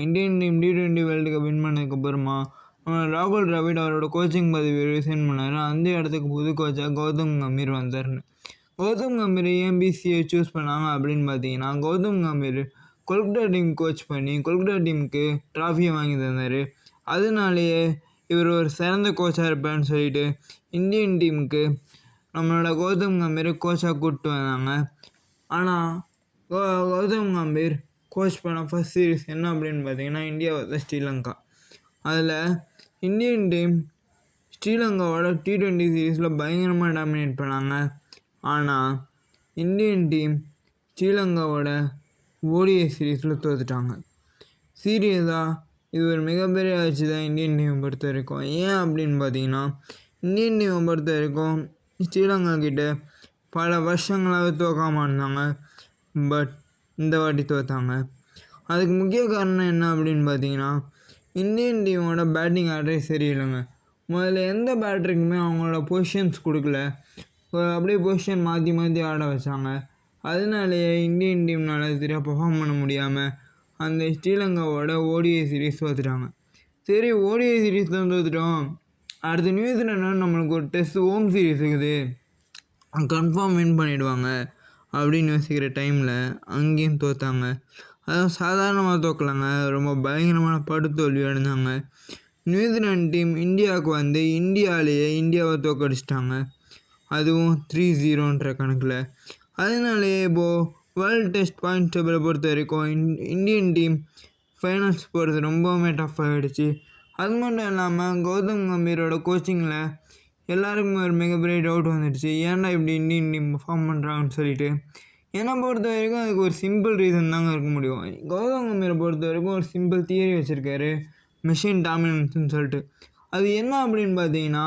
Indian team T20 world cup win பண்ணதுக்கப்புறமா ராகுல் டிராவிட் அவரோட கோச்சிங் பதவி ரிசைன் பண்ணார். அந்த இடத்துக்கு புது கோச்சாக கௌதம் கம்பீர் வந்தார்னு. கௌதம் கம்பீர் ஏன் பிசிஏ சூஸ் பண்ணாங்க அப்படின்னு பார்த்தீங்கன்னா, கௌதம் கம்பீர் கொல்கத்தா டீம் கோச் பண்ணி கொல்கத்தா டீமுக்கு ட்ராஃபியை வாங்கி தந்தார். அதனாலேயே இவர் ஒரு சிறந்த கோச்சாக இருப்பார்னு சொல்லிட்டு இந்தியன் டீமுக்கு நம்மளோட கௌதம் கம்பீர் கோச்சாக கூப்பிட்டு வந்தாங்க. ஆனால் கௌதம் கம்பீர் கோச் பண்ண ஃபர்ஸ்ட் சீரீஸ் என்ன அப்படின்னு பார்த்தீங்கன்னா, இந்தியா வர்சஸ் ஸ்ரீலங்கா. அதில் இந்தியன் டீம் ஸ்ரீலங்காவோட T20 சீரீஸில் பயங்கரமாக டாமினேட் பண்ணாங்க. ஆனால் இந்தியன் டீம் ஸ்ரீலங்காவோட ODI சீரீஸில் தோற்றுட்டாங்க. சீரியஸாக இது ஒரு மிகப்பெரிய ஆட்சி தான் இந்தியன் டீமை பொறுத்த வரைக்கும். ஏன் அப்படின்னு பார்த்தீங்கன்னா, இந்தியன் டீமை பொறுத்த வரைக்கும் ஸ்ரீலங்கா கிட்ட பல வருஷங்களாகவே தோக்காமல் இருந்தாங்க. பட் இந்த வாட்டி தோற்றாங்க. அதுக்கு முக்கிய காரணம் என்ன அப்படின்னு பார்த்தீங்கன்னா, இந்தியன் டீமோட பேட்டிங் ஆர்டரே சரியில்லைங்க. முதல்ல எந்த பேட்டருக்குமே அவங்களோட பொசிஷன்ஸ் கொடுக்கல. அப்படியே பொசிஷன் மாற்றி மாற்றி ஆட வச்சாங்க. அதனாலேயே இந்தியன் டீம்னால் சரியாக பெர்ஃபார்ம் பண்ண முடியாமல் அந்த ஸ்ரீலங்காவோட ODI சீரீஸ் தோற்றுட்டாங்க. சரி, ODI சீரீஸ் தான் தோற்றுட்டோம், அடுத்த நியூசிலாண்டு நம்மளுக்கு ஒரு டெஸ்ட் ஹோம் சீரீஸ் இருக்குது, கன்ஃபார்ம் வின் பண்ணிவிடுவாங்க அப்படின்னு யோசிக்கிற டைமில் அங்கேயும் தோற்றாங்க. அதுவும் சாதாரணமாக தோக்கலாங்க, ரொம்ப பயங்கரமான படுதோல்வி அடைஞ்சாங்க. நியூசிலாந்து டீம் இந்தியாவுக்கு வந்து இந்தியாவை தோக்கடிச்சிட்டாங்க, அதுவும் 3-0ன்ற கணக்கில். அதனாலேயே இப்போது வேர்ல்டு டெஸ்ட் பாயிண்ட் டேபிளை பொறுத்த வரைக்கும் இந்தியன் டீம் ஃபைனல்ஸ் போகிறது ரொம்பவுமே டஃப் ஆகிடுச்சு. அது மட்டும் இல்லாமல் கௌதம் கம்பீரோட கோச்சிங்கில் எல்லாருக்குமே ஒரு மிகப்பெரிய டவுட் வந்துடுச்சு, ஏன்டா இப்படி இந்தியன் டீம் பர்ஃபார்ம் பண்ணுறாங்கன்னு சொல்லிட்டு. என்னை பொறுத்த வரைக்கும் அதுக்கு ஒரு சிம்பிள் ரீசன் தாங்க இருக்க முடியும். கௌதம் கம்பீரை பொறுத்த வரைக்கும் ஒரு சிம்பிள் தியரி வச்சுருக்காரு, மெஷின் டாமினன்ஸ்னு சொல்லிட்டு. அது என்ன அப்படின்னு பார்த்தீங்கன்னா,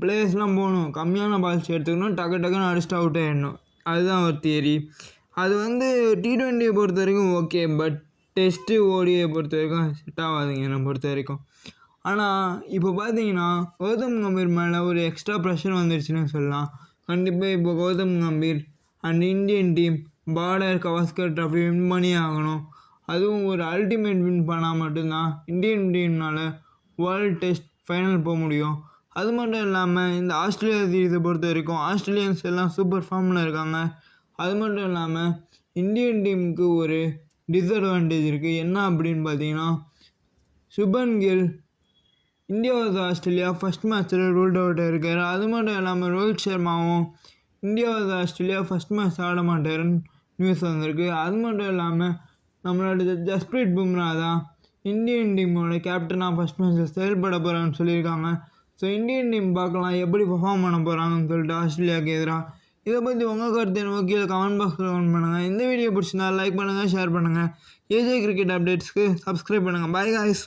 பிளேயர்ஸ்லாம் போகணும், கம்மியான பால்ஸ் எடுத்துக்கணும், டக்குன்னு அடிச்சுட்டு அவுட் ஆகிடணும். அதுதான் ஒரு தியரி. அது வந்து T20 பொறுத்த வரைக்கும் ஓகே, பட் டெஸ்ட்டு ODI பொறுத்த வரைக்கும் செட் ஆகாதுங்க என்னை பொறுத்த வரைக்கும். ஆனால் இப்போ பார்த்தீங்கன்னா கௌதம் கம்பீர் மேலே ஒரு எக்ஸ்ட்ரா ப்ரெஷர் வந்துடுச்சுன்னு சொல்லலாம். கண்டிப்பாக இப்போ Gautam Gambhir and Indian team Border Gavaskar trophy win பண்ணி ஆகணும். அதுவும் ஒரு அல்டிமேட் வின் பண்ணால் மட்டும்தான் இந்தியன் டீம்னால் வேர்ல்டு டெஸ்ட் ஃபைனல் போக முடியும். அது மட்டும் இல்லாமல் இந்த ஆஸ்திரேலியா சீரீஸை பொறுத்த வரைக்கும் ஆஸ்திரேலியன்ஸ் எல்லாம் சூப்பர் ஃபார்மில் இருக்காங்க. அது மட்டும் இல்லாமல் இந்தியன் டீமுக்கு ஒரு டிஸ்அட்வான்டேஜ் இருக்குது. என்ன அப்படின்னு பார்த்தீங்கன்னா, Shubman Gill India versus Australia first மேட்ச்சில் ரூல்ட் அவுட் ஆகிருக்காரு. அது மட்டும் இல்லாமல் ரோஹித் சர்மாவும் India versus Australia first match ஆட மாட்டாருன்னு நியூஸ் வந்திருக்கு. அது மட்டும் இல்லாமல் நம்மளோட ஜஸ்பிரீத் பும்ரா தான் இந்தியன் டீமோட கேப்டனாக ஃபஸ்ட் மேட்ச்சில் செயல்பட போகிறான்னு சொல்லியிருக்காங்க. ஸோ இந்தியன் டீம் பார்க்கலாம் எப்படி பெர்ஃபார்ம் பண்ண போகிறாங்கன்னு சொல்லிட்டு ஆஸ்திரேலியாவுக்கு எதிராக. இதை பற்றி உங்கள் கருத்து எனக்கு கீழே கமெண்ட் பாக்ஸில் கமெண்ட் பண்ணுங்கள். இந்த வீடியோ பிடிச்சிருந்தா லைக் பண்ணுங்கள், ஷேர் பண்ணுங்கள். ஏஜே கிரிக்கெட் அப்டேட்ஸ்க்கு சப்ஸ்கிரைப் பண்ணுங்கள். By guys.